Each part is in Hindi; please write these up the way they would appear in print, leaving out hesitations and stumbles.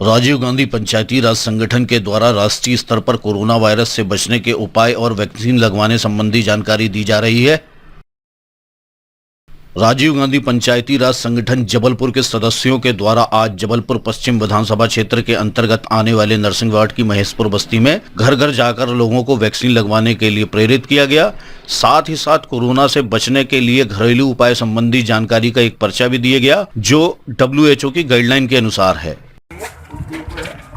राजीव गांधी पंचायती राज संगठन के द्वारा राष्ट्रीय स्तर पर कोरोना वायरस से बचने के उपाय और वैक्सीन लगवाने संबंधी जानकारी दी जा रही है। राजीव गांधी पंचायती राज संगठन जबलपुर के सदस्यों के द्वारा आज जबलपुर पश्चिम विधानसभा क्षेत्र के अंतर्गत आने वाले नरसिंह वार्ड की महेशपुर बस्ती में घर घर जाकर लोगों को वैक्सीन लगवाने के लिए प्रेरित किया गया। साथ ही साथ कोरोना से बचने के लिए घरेलू उपाय संबंधी जानकारी का एक पर्चा भी दिया गया, जो WHO की गाइडलाइन के अनुसार है।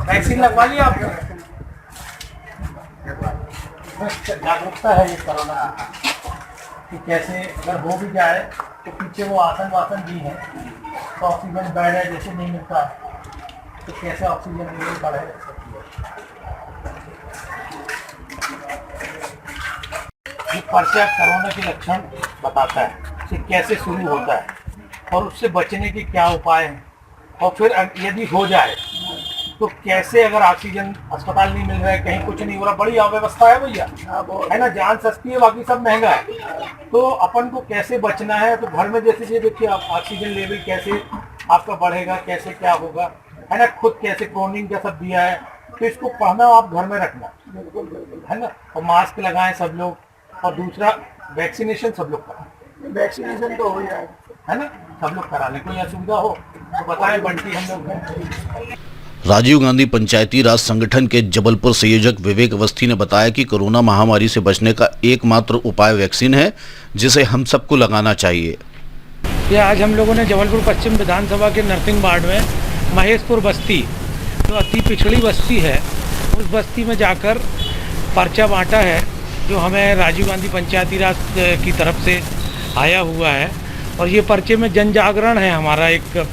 वैक्सीन लगवा लिया आपने? जागरूकता है ये कोरोना कि कैसे अगर हो भी जाए तो पीछे वो आसन वासन भी है, तो ऑक्सीजन बेड है जैसे नहीं मिलता तो कैसे ऑक्सीजन लेवल बढ़े। ये पर्चा कोरोना के लक्षण बताता है कि कैसे शुरू होता है और उससे बचने के क्या उपाय हैं, और फिर यदि हो जाए तो कैसे, अगर ऑक्सीजन अस्पताल नहीं मिल रहा है, कहीं कुछ नहीं हो रहा, बड़ी अव्यवस्था है भैया, है ना। जान सस्ती है, बाकी सब महंगा है, तो अपन को कैसे बचना है। तो घर में जैसे ये देखिए आप ऑक्सीजन लेवल कैसे आपका बढ़ेगा, कैसे क्या होगा, है ना। खुद कैसे प्रोनिंग का सब दिया है, तो इसको पढ़ना आप घर में रखना, है ना। और मास्क लगाएं सब लोग, और दूसरा वैक्सीनेशन सब लोग कराएं। वैक्सीनेशन तो हो जाए, है ना, सब लोग करा लें। कोई असुविधा हो तो बताएं, बंटी हम लोग। राजीव गांधी पंचायती राज संगठन के जबलपुर संयोजक विवेक अवस्थी ने बताया कि कोरोना महामारी से बचने का एकमात्र उपाय वैक्सीन है, जिसे हम सबको लगाना चाहिए। ये आज हम लोगों ने जबलपुर पश्चिम विधानसभा के नरसिंह वार्ड में महेशपुर बस्ती, जो अति पिछड़ी बस्ती है, उस बस्ती में जाकर पर्चा बांटा है, जो हमें राजीव गांधी पंचायती राज की तरफ से आया हुआ है। और ये पर्चे में जन जागरण है हमारा, एक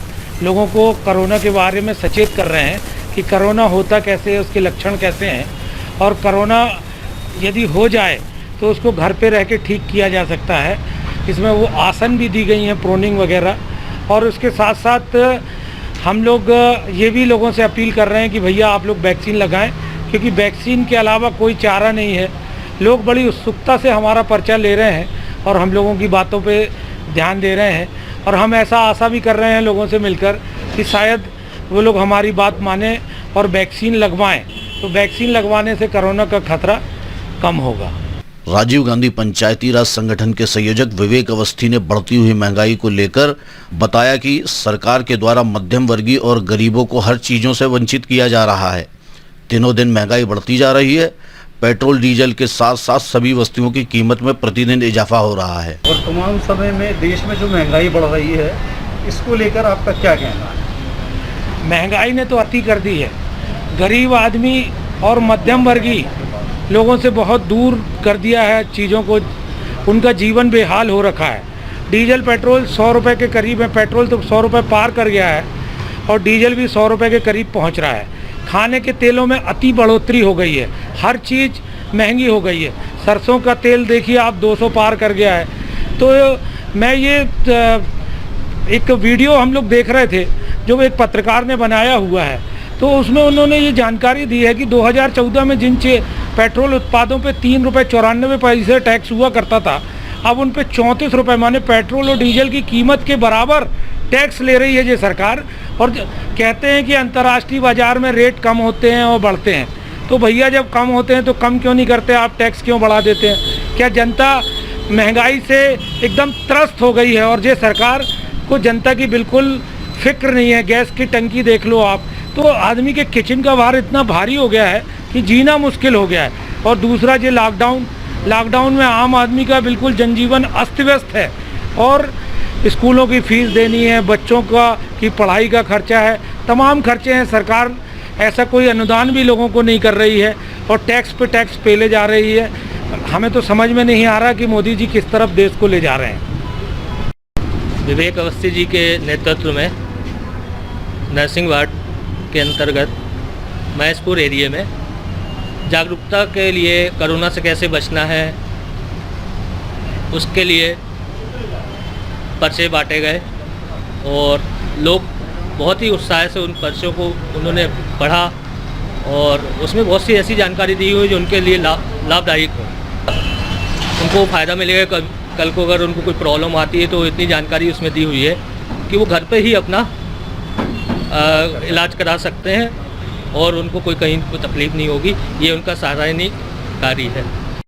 लोगों को कोरोना के बारे में सचेत कर रहे हैं कि कोरोना होता कैसे है, उसके लक्षण कैसे हैं, और कोरोना यदि हो जाए तो उसको घर पे रह के ठीक किया जा सकता है। इसमें वो आसन भी दी गई हैं, प्रोनिंग वगैरह। और उसके साथ साथ हम लोग ये भी लोगों से अपील कर रहे हैं कि भैया आप लोग वैक्सीन लगाएं, क्योंकि वैक्सीन के अलावा कोई चारा नहीं है। लोग बड़ी उत्सुकता से हमारा पर्चा ले रहे हैं और हम लोगों की बातों पे ध्यान दे रहे हैं, और हम ऐसा आशा भी कर रहे हैं लोगों से मिलकर कि शायद वो लोग हमारी बात माने और वैक्सीन लगवाएं, तो वैक्सीन लगवाने से कोरोना का खतरा कम होगा। राजीव गांधी पंचायती राज संगठन के संयोजक विवेक अवस्थी ने बढ़ती हुई महंगाई को लेकर बताया कि सरकार के द्वारा मध्यम वर्गीय और गरीबों को हर चीज़ों से वंचित किया जा रहा है। दिनों दिन महंगाई बढ़ती जा रही है। पेट्रोल डीजल के साथ साथ सभी वस्तुओं की कीमत में प्रतिदिन इजाफा हो रहा है। वर्तमान समय में देश में जो महंगाई बढ़ रही है, इसको लेकर आपका क्या कहना है? महंगाई ने तो अति कर दी है। गरीब आदमी और मध्यम वर्गीय लोगों से बहुत दूर कर दिया है चीज़ों को, उनका जीवन बेहाल हो रखा है। डीजल पेट्रोल 100 रुपये के करीब है, पेट्रोल तो 100 रुपये पार कर गया है, और डीजल भी 100 रुपये के करीब पहुंच रहा है। खाने के तेलों में अति बढ़ोतरी हो गई है, हर चीज़ महंगी हो गई है। सरसों का तेल देखिए आप 200 पार कर गया है। तो मैं ये एक वीडियो हम लोग देख रहे थे, जो एक पत्रकार ने बनाया हुआ है, तो उसमें उन्होंने ये जानकारी दी है कि 2014 में जिन पेट्रोल उत्पादों पे 3 रुपये 94 पैसे टैक्स हुआ करता था, अब उन पे 34 रुपये, माने पेट्रोल और डीजल की कीमत के बराबर टैक्स ले रही है ये सरकार। और कहते हैं कि अंतर्राष्ट्रीय बाज़ार में रेट कम होते हैं और बढ़ते हैं, तो भैया जब कम होते हैं तो कम क्यों नहीं करते आप, टैक्स क्यों बढ़ा देते हैं? क्या जनता महंगाई से एकदम त्रस्त हो गई है? और ये सरकार को जनता की बिल्कुल फिक्र नहीं है। गैस की टंकी देख लो आप, तो आदमी के किचन का भार इतना भारी हो गया है कि जीना मुश्किल हो गया है। और दूसरा ये लॉकडाउन में आम आदमी का बिल्कुल जनजीवन अस्त व्यस्त है, और स्कूलों की फ़ीस देनी है, बच्चों की पढ़ाई का खर्चा है, तमाम खर्चे हैं। सरकार ऐसा कोई अनुदान भी लोगों को नहीं कर रही है, और टैक्स पे टैक्स पेले जा रही है। हमें तो समझ में नहीं आ रहा कि मोदी जी किस तरफ देश को ले जा रहे हैं। विवेक अवस्थी जी के नेतृत्व में नरसिंह वार्ड के अंतर्गत महेशपुर एरिया में जागरूकता के लिए कोरोना से कैसे बचना है, उसके लिए पर्चे बांटे गए, और लोग बहुत ही उत्साह से उन पर्चों को उन्होंने पढ़ा, और उसमें बहुत सी ऐसी जानकारी दी हुई जो उनके लिए लाभदायक हो, उनको फ़ायदा मिलेगा। कल को अगर उनको कोई प्रॉब्लम आती है तो इतनी जानकारी उसमें दी हुई है कि वो घर पे ही अपना इलाज करा सकते हैं और उनको कोई कहीं कोई तकलीफ़ नहीं होगी। ये उनका सराहनीय कार्य है।